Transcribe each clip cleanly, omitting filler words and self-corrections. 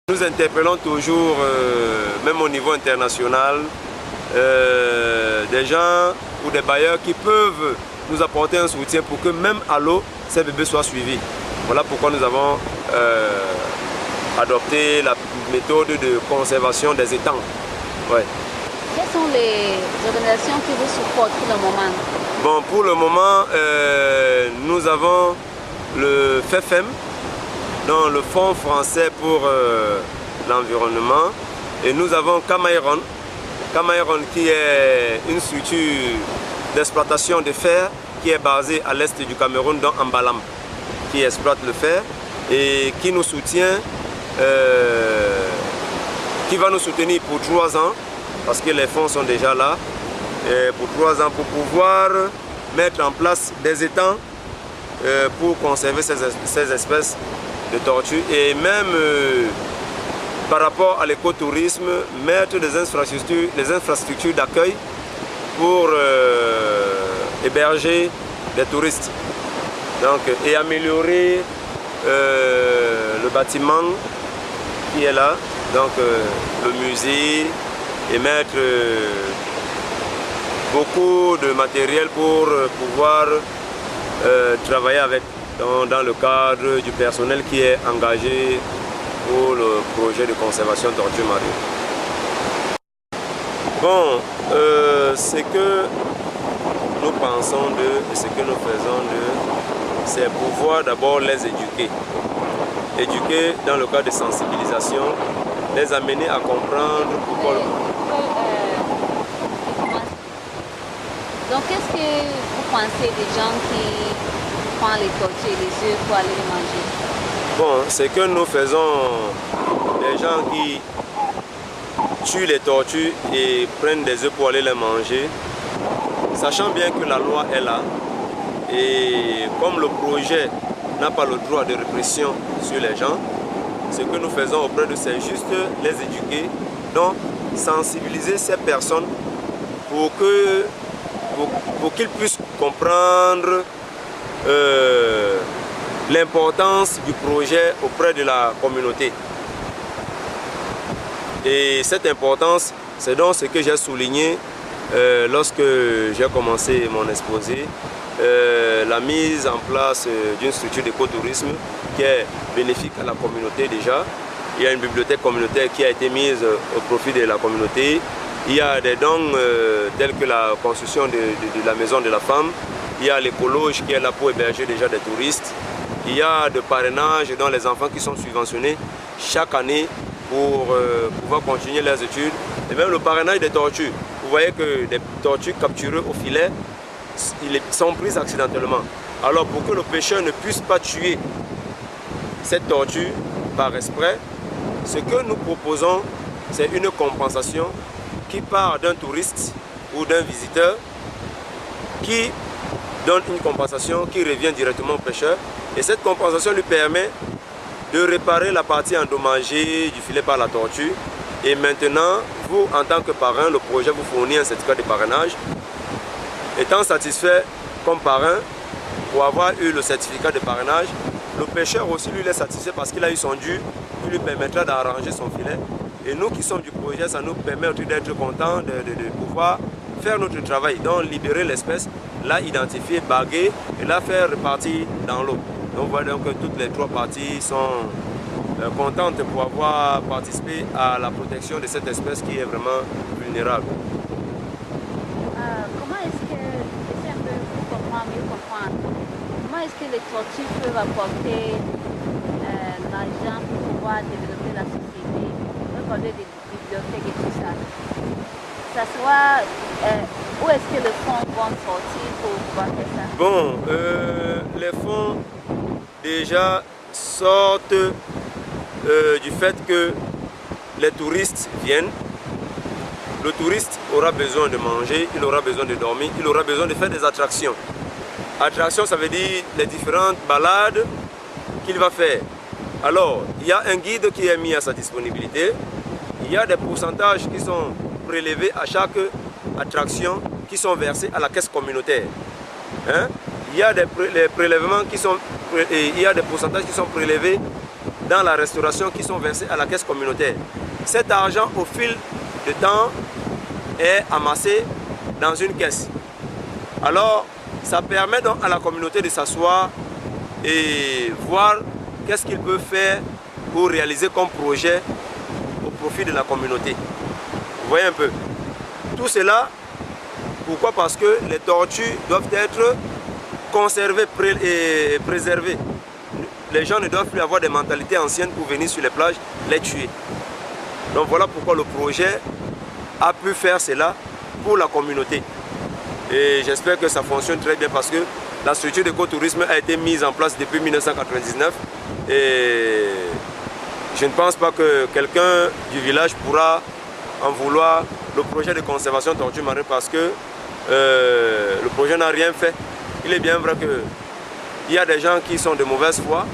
Nous interpellons toujours, même au niveau international, des gens ou des bailleurs qui peuvent nous apporter un soutien pour que même à l'eau, ces bébés soient suivis. Voilà pourquoi nous avons adopté la méthode de conservation des étangs. Ouais. Quelles sont les organisations qui vous supportent pour le moment? Bon, pour le moment, nous avons le FEFEM, dans le Fonds français pour l'environnement, et nous avons Camairon, qui est une structure d'exploitation de fer qui est basée à l'est du Cameroun, dans Ambalam, qui exploite le fer et qui nous soutient, qui va nous soutenir pour 3 ans, parce que les fonds sont déjà là, et pour 3 ans pour pouvoir mettre en place des étangs pour conserver ces espèces de tortues et même par rapport à l'écotourisme, mettre des infrastructures d'accueil pour héberger des touristes. Donc, et améliorer le bâtiment qui est là, donc le musée, et mettre beaucoup de matériel pour pouvoir travailler avec dans le cadre du personnel qui est engagé pour le projet de conservation de tortues marines. Bon, ce que nous pensons d'eux et ce que nous faisons d'eux, c'est pouvoir d'abord les éduquer. Éduquer dans le cadre de sensibilisation, les amener à comprendre pourquoi... Donc, qu'est-ce que vous pensez des gens qui prennent les tortues et les œufs pour aller les manger? Bon, c'est que nous faisons des gens qui tuent les tortues et prennent des œufs pour aller les manger, sachant bien que la loi est là. Et comme le projet n'a pas le droit de répression sur les gens, ce que nous faisons auprès de c'est juste les éduquer, donc sensibiliser ces personnes pour qu'ils puissent comprendre l'importance du projet auprès de la communauté. Et cette importance, c'est donc ce que j'ai souligné lorsque j'ai commencé mon exposé, la mise en place d'une structure d'écotourisme qui est bénéfique à la communauté déjà. Il y a une bibliothèque communautaire qui a été mise au profit de la communauté. Il y a des dons tels que la construction de la maison de la femme. Il y a l'écologe qui est là pour héberger déjà des touristes. Il y a de parrainage dans les enfants qui sont subventionnés chaque année pour pouvoir continuer leurs études. Et même le parrainage des tortues. Vous voyez que des tortues capturées au filet, ils sont prises accidentellement. Alors pour que le pêcheur ne puisse pas tuer cette tortue par exprès, ce que nous proposons, c'est une compensation qui part d'un touriste ou d'un visiteur qui donne une compensation qui revient directement au pêcheur. Et cette compensation lui permet de réparer la partie endommagée du filet par la tortue. Et maintenant, vous, en tant que parrain, le projet vous fournit un certificat de parrainage. Étant satisfait comme parrain, pour avoir eu le certificat de parrainage, le pêcheur aussi lui est satisfait parce qu'il a eu son dû, qui lui permettra d'arranger son filet. Et nous qui sommes du projet, ça nous permet d'être contents de pouvoir faire notre travail, donc libérer l'espèce, la identifier, baguer et la faire repartir dans l'eau. Donc voilà donc que toutes les 3 parties sont contentes pour avoir participé à la protection de cette espèce qui est vraiment vulnérable. Comment est-ce que, j'essaie un peu pour mieux comprendre, comment est-ce que les tortues peuvent apporter l'argent pour pouvoir développer la société, même parler des bibliothèques et tout ça? Ça sera, où est-ce que les fonds vont sortir pour pouvoir faire ça? Bon, les fonds déjà sortent du fait que les touristes viennent. Le touriste aura besoin de manger, il aura besoin de dormir, il aura besoin de faire des attractions. Attractions, ça veut dire les différentes balades qu'il va faire. Alors, il y a un guide qui est mis à sa disponibilité. Il y a des pourcentages qui sont prélevés à chaque attraction qui sont versés à la caisse communautaire. Hein? Il y a des prélèvements qui sont, il y a des pourcentages qui sont prélevés dans la restauration qui sont versés à la caisse communautaire. Cet argent, au fil du temps, est amassé dans une caisse. Alors, ça permet donc à la communauté de s'asseoir et voir qu'est-ce qu'ils peuvent faire pour réaliser comme projet au profit de la communauté. Vous voyez un peu. Tout cela, pourquoi? Parce que les tortues doivent être conservées et préservées. Les gens ne doivent plus avoir des mentalités anciennes pour venir sur les plages les tuer. Donc voilà pourquoi le projet a pu faire cela pour la communauté. Et j'espère que ça fonctionne très bien parce que la structure d'écotourisme a été mise en place depuis 1999 et je ne pense pas que quelqu'un du village pourra en vouloir le projet de conservation de tortues marines parce que le projet n'a rien fait. Il est bien vrai qu'il y a des gens qui sont de mauvaise foi,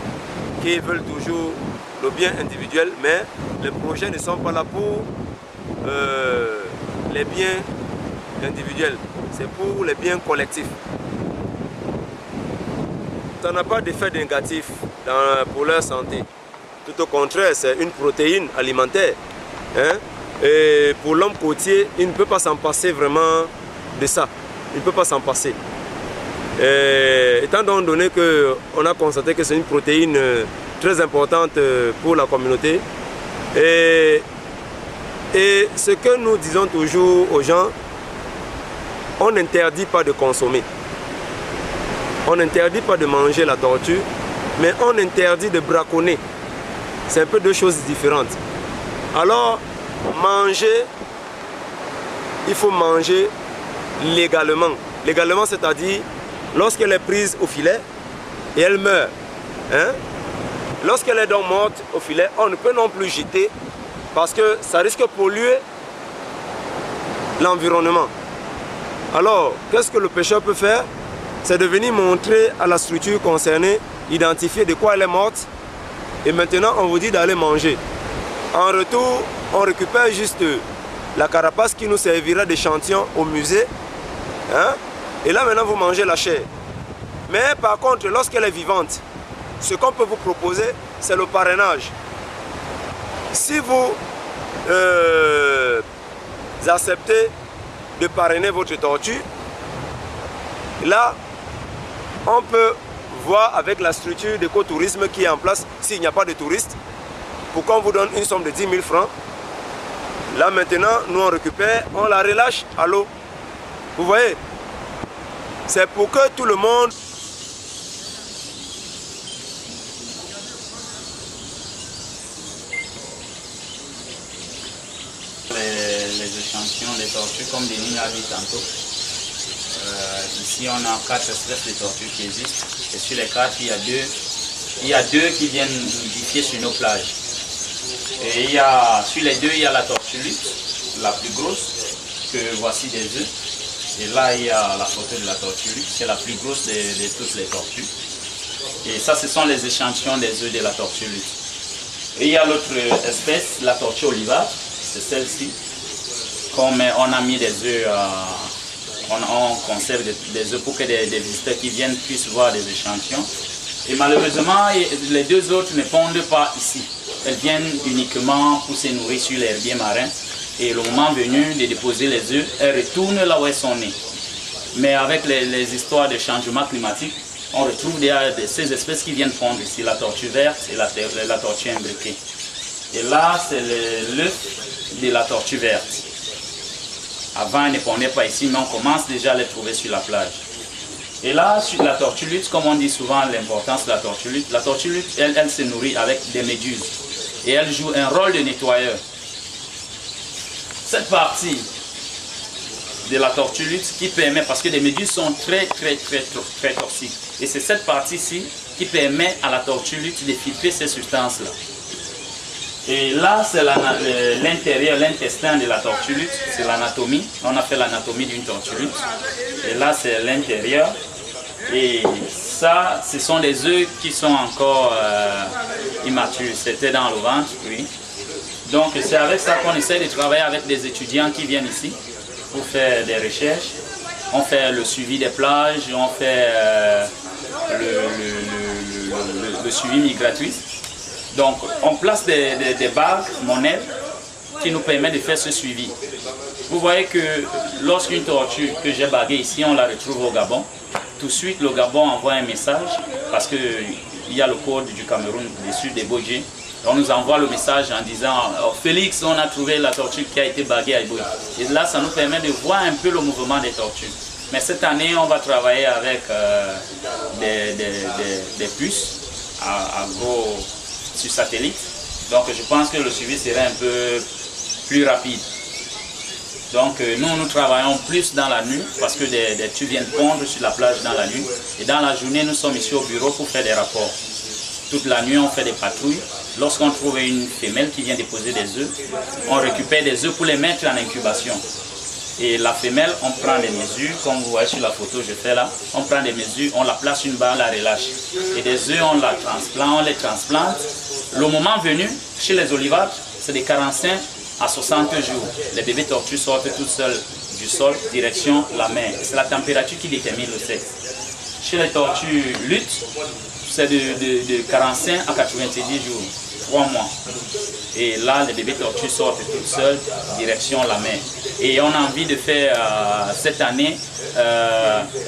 qui veulent toujours le bien individuel, mais les projets ne sont pas là pour les biens individuels, c'est pour les biens collectifs. Ça n'a pas d'effet négatif pour leur santé. Tout au contraire, c'est une protéine alimentaire. Hein? Et pour l'homme côtier, il ne peut pas s'en passer vraiment de ça. Il ne peut pas s'en passer. Étant donné qu'on a constaté que c'est une protéine très importante pour la communauté, et ce que nous disons toujours aux gens, on n'interdit pas de consommer. On n'interdit pas de manger la tortue, mais on interdit de braconner. C'est un peu deux choses différentes. Alors, manger, il faut manger légalement. Légalement, c'est-à-dire lorsqu'elle est prise au filet et elle meurt. Hein? Lorsqu'elle est donc morte au filet, on ne peut non plus jeter parce que ça risque de polluer l'environnement. Alors, qu'est-ce que le pêcheur peut faire? C'est de venir montrer à la structure concernée, identifier de quoi elle est morte. Et maintenant, on vous dit d'aller manger. En retour, on récupère juste la carapace qui nous servira d'échantillon au musée. Hein? Et là, maintenant, vous mangez la chair. Mais par contre, lorsqu'elle est vivante, ce qu'on peut vous proposer, c'est le parrainage. Si vous acceptez de parrainer votre tortue, là, on peut voir avec la structure d'écotourisme qui est en place, s'il n'y a pas de touristes, pour qu'on vous donne une somme de 10 000 francs. Là maintenant, nous on récupère, on la relâche à l'eau. Vous voyez? C'est pour que tout le monde... Les échantillons des tortues, comme Denis l'a dit tantôt. Ici, on a 4 espèces de tortues qui existent. Et sur les 4, il y a deux qui viennent nidifier sur nos plages. Et sur les 2, il y a la tortue luxe, la plus grosse, que voici des œufs. Et là, il y a la photo de la tortue luxe, qui est la plus grosse de toutes les tortues. Et ça, ce sont les échantillons des œufs de la tortue luxe. Et il y a l'autre espèce, la tortue olivâtre, c'est celle-ci. Comme on a mis des œufs, on conserve des œufs pour que des visiteurs qui viennent puissent voir des échantillons. Et malheureusement, les 2 autres ne pondent pas ici. Elles viennent uniquement pour se nourrir sur l'herbier marin. Et le moment venu de déposer les œufs, elles retournent là où elles sont nées. Mais avec les histoires de changement climatique, on retrouve ces espèces qui viennent pondre ici, la tortue verte et la tortue imbriquée. Et là, c'est l'œuf de la tortue verte. Avant, elle ne pondait pas ici, mais on commence déjà à les trouver sur la plage. Et là, sur la tortue lutte, comme on dit souvent l'importance de la tortue lutte, elle se nourrit avec des méduses. Et elle joue un rôle de nettoyeur. Cette partie de la tortue lutte qui permet, parce que les méduses sont très toxiques. Et c'est cette partie-ci qui permet à la tortue lutte de filtrer ces substances-là. Et là, c'est l'intérieur, l'intestin de la tortue lutte, c'est l'anatomie. On a fait l'anatomie d'une tortue lutte. Et là, c'est l'intérieur. Et ça, ce sont des œufs qui sont encore immatures. C'était dans le ventre, oui. Donc, c'est avec ça qu'on essaie de travailler avec des étudiants qui viennent ici pour faire des recherches. On fait le suivi des plages, on fait le suivi migratoire. Donc on place des bagues, monnaie, qui nous permet de faire ce suivi. Vous voyez que lorsqu'une tortue que j'ai baguée ici, on la retrouve au Gabon, tout de suite le Gabon envoie un message, parce qu'il y a le code du Cameroun dessus, des Bodji. On nous envoie le message en disant oh, Félix, on a trouvé la tortue qui a été baguée à Iboyi. Et là, ça nous permet de voir un peu le mouvement des tortues. Mais cette année, on va travailler avec des puces à gros sur satellite. Donc je pense que le suivi serait un peu plus rapide. Donc nous travaillons plus dans la nuit parce que des tues viennent pondre sur la plage dans la nuit. Et dans la journée, nous sommes ici au bureau pour faire des rapports. Toute la nuit, on fait des patrouilles. Lorsqu'on trouve une femelle qui vient déposer des œufs, on récupère des œufs pour les mettre en incubation. Et la femelle, on prend des mesures, comme vous voyez sur la photo que je fais là, on prend des mesures, on la place une barre, on la relâche. Et des œufs, on les transplante. Le moment venu, chez les olivards, c'est de 45 à 60 jours. Les bébés tortues sortent tout seuls du sol, direction la mer. C'est la température qui détermine le sexe. Chez les tortues luttes, c'est de 45 à 90 jours, 3 mois. Et là, les bébés tortues sortent tout seuls, direction la mer. Et on a envie de faire cette année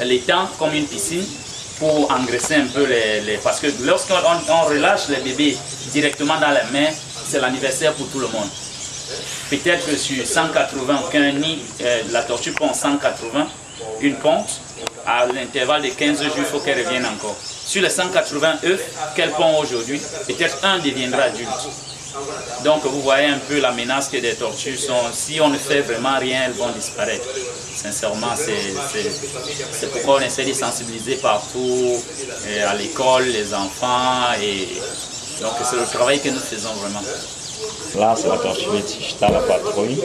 l'étang comme une piscine pour engraisser un peu parce que lorsqu'on relâche les bébés directement dans la mer, c'est l'anniversaire pour tout le monde. Peut-être que sur 180 qu'un nid, la tortue pond 180, une ponte, à l'intervalle de 15 jours, il faut qu'elle revienne encore. Sur les 180 œufs qu'elle pond aujourd'hui, peut-être un deviendra adulte. Donc vous voyez un peu la menace que des tortues sont. Si on ne fait vraiment rien, elles vont disparaître. Sincèrement, c'est pourquoi on essaie de sensibiliser partout, à l'école, les enfants. Et donc c'est le travail que nous faisons vraiment. Là, c'est la tortue Chita, la patrouille.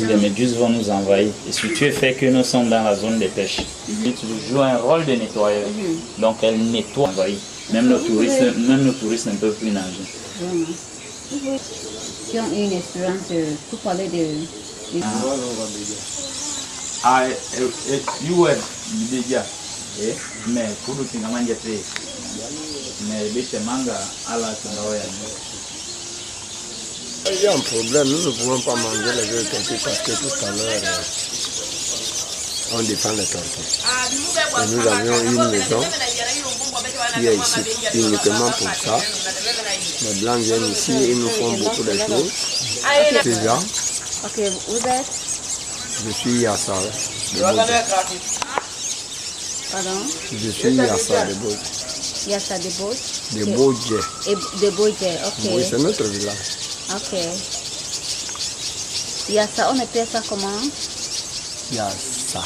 Les méduses vont nous envahir. Et surtout le fait que nous sommes dans la zone de pêche. Elles jouent un rôle de nettoyeur. Donc elles nettoient. Même nos touristes ne peuvent plus nager. Qui ont une expérience pour parler de... Mais pour le finalement, il y a fait. Mais les manga à la il y a un problème, nous ne pouvons pas manger les œufs de tortue parce que tout à l'heure, on défend les tortues. Et nous avions une maison qui est ici uniquement pour ça. Les blancs viennent ici, ils nous font beaucoup de choses. C'est ça. Ok, vous êtes? Je suis Yassa de Bodje. Pardon? Je suis Yassa de Bodje. Yassa de Bodje? De Bodje. De Bodje, ok. Oui, c'est notre village. Ok. Yassa, on appelle ça comment? Yassa.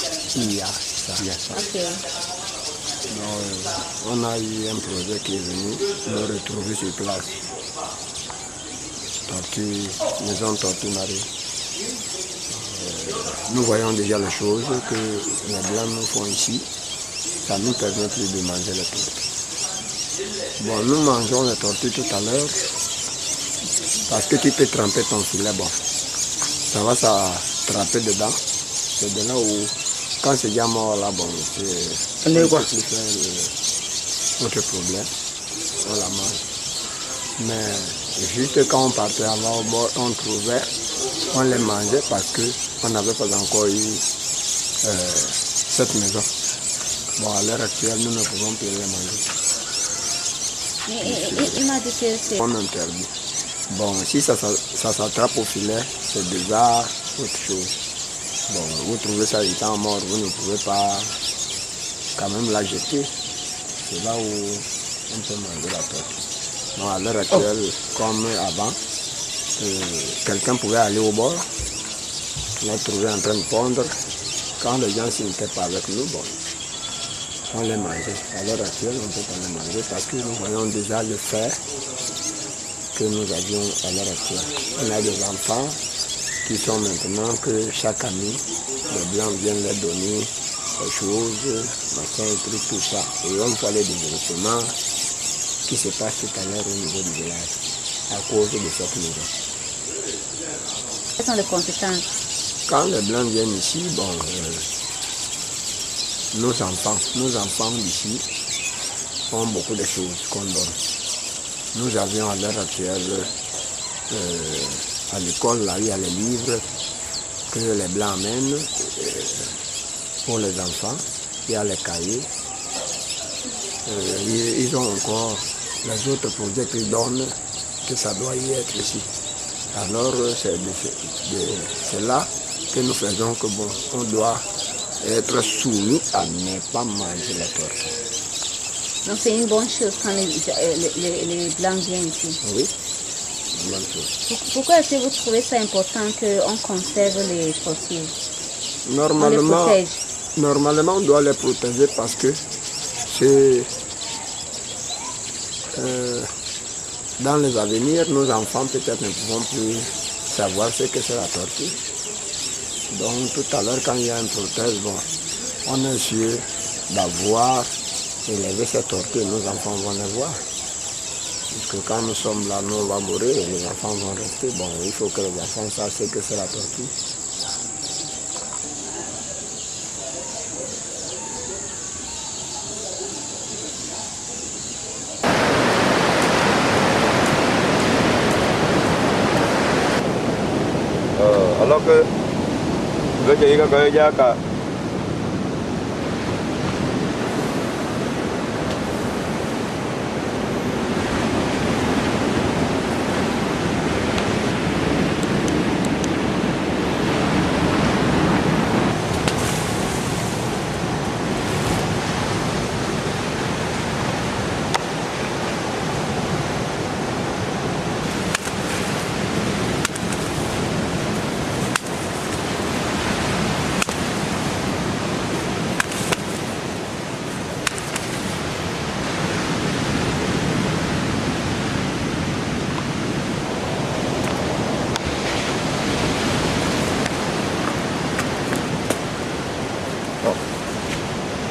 Ok. Donc, on a eu un projet qui est venu nous retrouver sur place. Maison Tortue Marie. Nous voyons déjà les choses que les blancs nous font ici. Ça nous permet plus de manger les tortues. Bon, nous mangeons les tortues tout à l'heure parce que tu peux tremper ton filet. Bon, ça va s'attraper dedans. C'est de là où, quand c'est déjà mort là, bon, c'est autre problème. On la mange. Mais juste quand on partait avant au bord, on trouvait, on les mangeait parce qu'on n'avait pas encore eu cette maison. Bon, à l'heure actuelle, nous ne pouvons plus les manger. Il m'a dit que c'est... On interdit. Bon, si ça s'attrape au filet, c'est déjà autre chose. Bon, vous trouvez ça étant mort, vous ne pouvez pas quand même la jeter. C'est là où on peut manger la tortue. Bon, à l'heure actuelle, comme avant, quelqu'un pouvait aller au bord, on l'a trouvé en train de pondre. Quand les gens n'étaient pas avec nous, bon, on les mangeait. À l'heure actuelle, on ne peut pas les manger parce que nous voyons déjà le fer que nous avions à l'heure actuelle. On a des enfants qui sont maintenant que chaque année, les blancs viennent leur donner des choses, machin, trucs, tout ça. Et on voit les développements qui se passent tout à l'heure au niveau du village à cause de cette maison. Quelles sont les conséquences? Quand les Blancs viennent ici, bon, nos enfants d'ici ont beaucoup de choses qu'on donne. Nous avions à l'heure actuelle, à l'école, là, il y a les livres que les Blancs amènent pour les enfants. Il y a les cahiers. Ils ont encore les autres projets qu'ils donnent, que ça doit y être ici. Alors c'est là que nous faisons que bon, on doit être soumis à ne pas manger la tortue. Donc c'est une bonne chose quand les Blancs viennent ici. Oui, c'est une bonne chose. Pourquoi est-ce que vous trouvez ça important qu'on conserve les tortues? On les Normalement, protège. Normalement, on doit les protéger parce que c'est dans les avenirs, nos enfants peut-être ne pourront plus savoir ce que c'est la tortue. Donc tout à l'heure, quand il y a un protège, bon, on est sûr d'avoir élevé cette tortue, nos enfants vont les voir. Parce que quand nous sommes là, nous on va mourir et les enfants vont rester. Bon, il faut que les enfants sachent ce que c'est la tortue. Alors que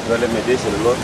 vous allez m'aider seulement.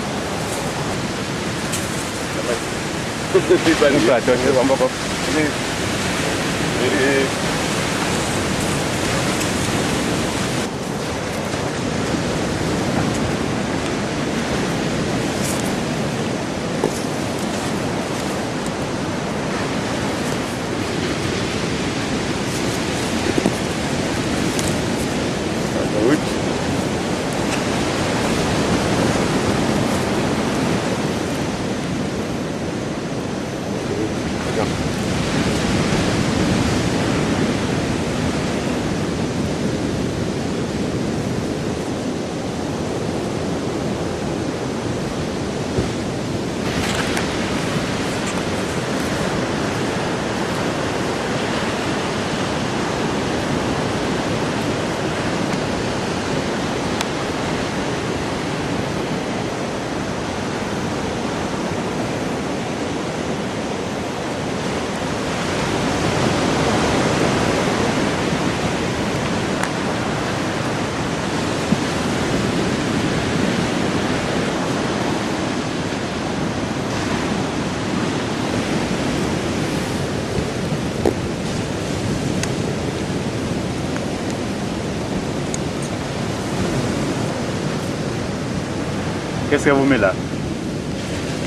Qu'est-ce que vous mettez là?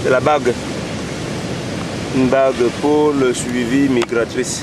C'est la bague. Une bague pour le suivi migratrice.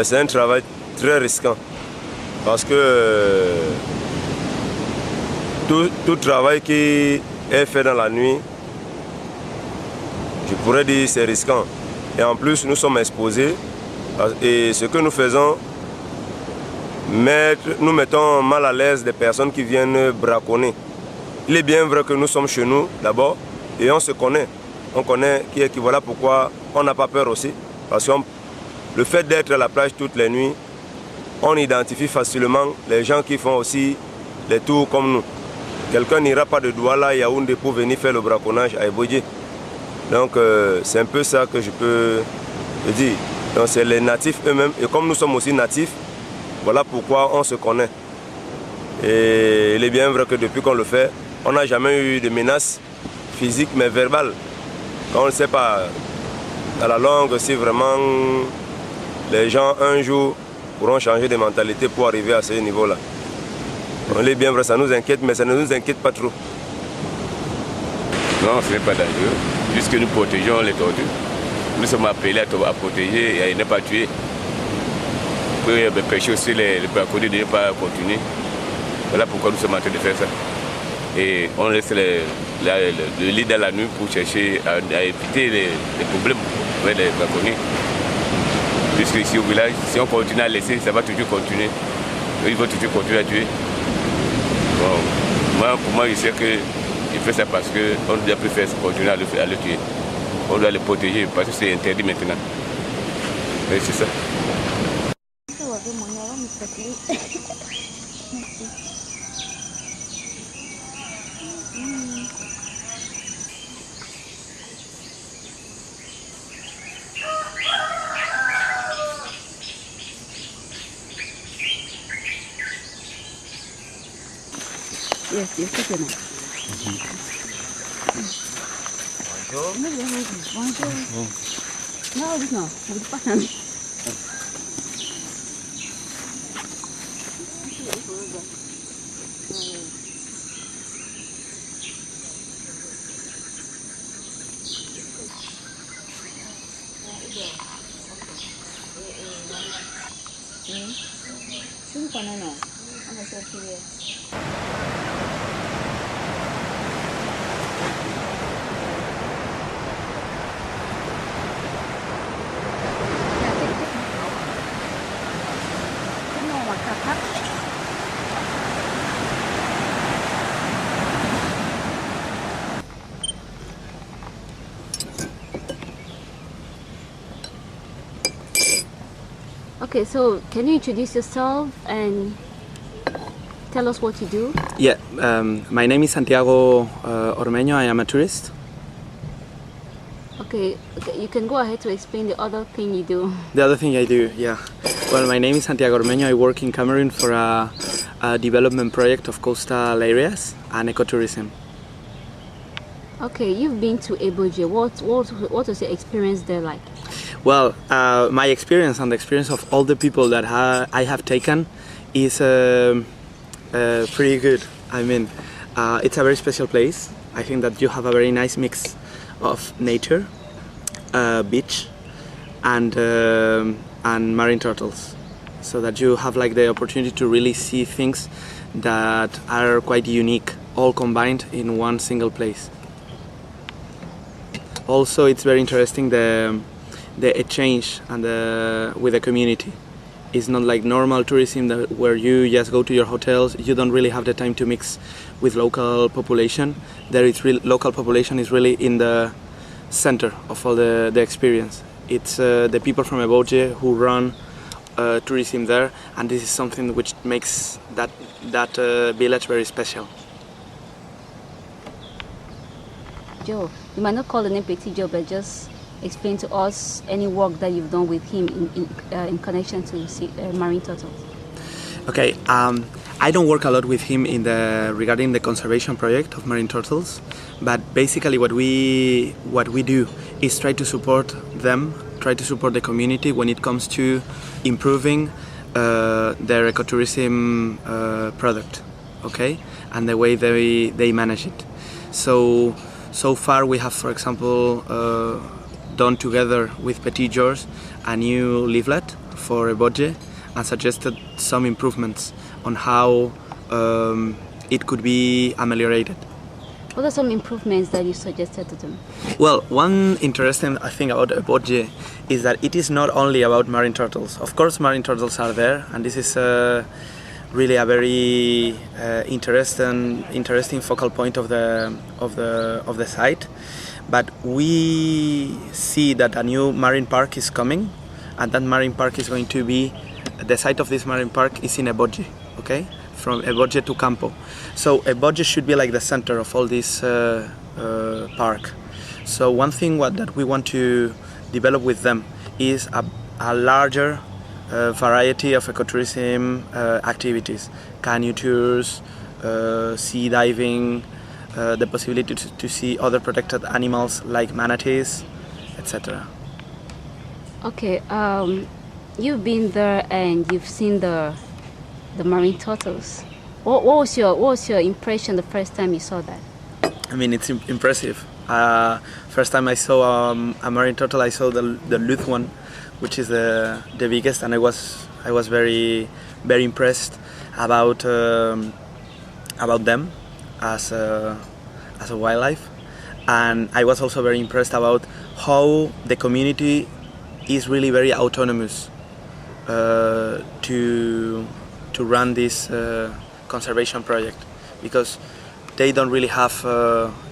C'est un travail très risquant parce que tout travail qui est fait dans la nuit, je pourrais dire c'est risquant. Et en plus, nous sommes exposés. Et ce que nous faisons, nous mettons mal à l'aise des personnes qui viennent braconner. Il est bien vrai que nous sommes chez nous d'abord et on se connaît. On connaît qui est qui. Voilà pourquoi on n'a pas peur aussi. Parce que le fait d'être à la plage toutes les nuits, on identifie facilement les gens qui font aussi les tours comme nous. Quelqu'un n'ira pas de Douala à Yaoundé pour venir faire le braconnage à Ebodje. Donc c'est un peu ça que je peux dire. Donc c'est les natifs eux-mêmes. Et comme nous sommes aussi natifs, voilà pourquoi on se connaît. Et il est bien vrai que depuis qu'on le fait, on n'a jamais eu de menaces physiques mais verbales. On ne sait pas à la longue si vraiment les gens un jour pourront changer de mentalité pour arriver à ce niveau-là. On est bien vrai, ça nous inquiète, mais ça ne nous inquiète pas trop. Non, ce n'est pas dangereux, puisque nous protégeons les tortues. Nous sommes appelés à protéger et à ne pas tuer. Pour pêcher aussi les braconniers de ne pas continuer. Voilà pourquoi nous sommes en train de faire ça. Et on laisse le lit dans la nuit pour chercher à éviter les problèmes avec les braconniers. Puisque ici au village, si on continue à laisser, ça va toujours continuer. Ils vont toujours continuer à tuer. Bon, pour moi, je sais que je fais ça parce qu'on doit plus faire continuer à le tuer. On doit le protéger parce que c'est interdit maintenant. Et c'est ça. Yes, c'est bon. Bonjour. Non, non, on ne peut pas changer. Okay, so can you introduce yourself and tell us what you do? Yeah, my name is Santiago Ormeño. I am a tourist. Okay, you can go ahead to explain the other thing you do. The other thing I do, yeah. Well, my name is Santiago Ormeño. I work in Cameroon for a development project of coastal areas and ecotourism. Okay, you've been to Ebodje. What was your experience there like? Well, my experience and the experience of all the people that I have taken is pretty good. I mean, it's a very special place. I think that you have a very nice mix of nature, beach, and marine turtles, so that you have like the opportunity to really see things that are quite unique, all combined in one single place. Also, it's very interesting the exchange and with the community. It's not like normal tourism where you just go to your hotels. You don't really have the time to mix with local population. Local population is really in the center of all the experience. It's the people from Ebodje who run tourism there, and this is something which makes that village very special. Joe, you might not call the name Petit Joe, but just explain to us any work that you've done with him in connection to marine turtles. Okay, I don't work a lot with him regarding the conservation project of marine turtles, but basically what we do is try to support them, try to support the community when it comes to improving their ecotourism product, okay, and the way they manage it. So far we have, for example, done together with Petit George a new leaflet for Ebodje and suggested some improvements on how it could be ameliorated. What are some improvements that you suggested to them? Well, one interesting thing about Ebodje is that it is not only about marine turtles. Of course, marine turtles are there, and this is really a very interesting focal point of the site. But we see that a new marine park is coming, and that marine park is going to be, the site of this marine park is in Ebodje, okay? From Ebodje to Campo. So Ebodje should be like the center of all this park. So one thing that we want to develop with them is a larger variety of ecotourism activities, canoe tours, sea diving, the possibility to see other protected animals like manatees, etc. Okay, you've been there and you've seen the marine turtles. What was your impression the first time you saw that? I mean, it's impressive. First time I saw a marine turtle, I saw the Luth one, which is the biggest, and I was very impressed about them as a wildlife, and I was also very impressed about how the community is really very autonomous to run this conservation project, because they don't really have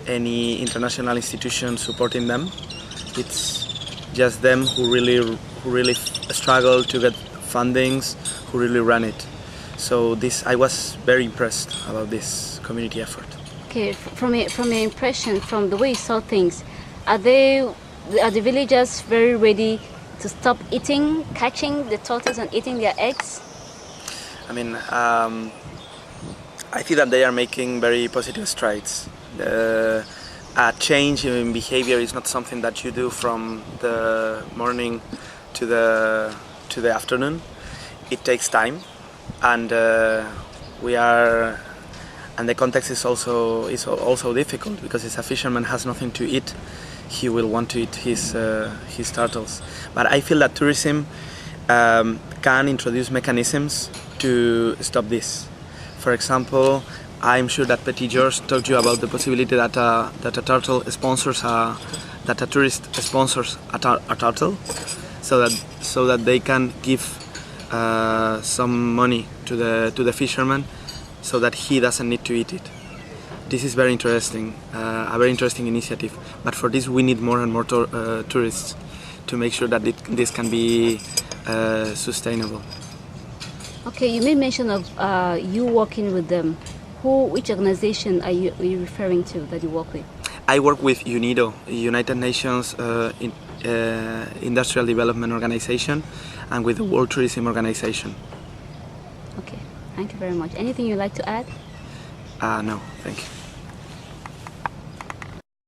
any international institution supporting them. It's just them who really struggle to get fundings, who really run it. So I was very impressed about this community effort. Okay, from your impression, from the way you saw things, are the villagers very ready to stop catching the turtles and eating their eggs? I mean, I think that they are making very positive strides. A change in behavior is not something that you do from the morning to the afternoon. It takes time, and the context is also difficult, because if a fisherman has nothing to eat, he will want to eat his turtles. But I feel that tourism can introduce mechanisms to stop this. For example, I'm sure that Petit George told you about the possibility that a turtle sponsors that a tourist sponsors a turtle, so that they can give some money to the fisherman, so that he doesn't need to eat it. This is very interesting, a very interesting initiative. But for this, we need more and more tourists to make sure that this can be sustainable. Okay, you made mention of you working with them. Which organization are you referring to that you work with? I work with UNIDO, United Nations Industrial Development Organization, and with the World Tourism Organization. Okay, thank you very much. Anything you'd like to add? No, thank you.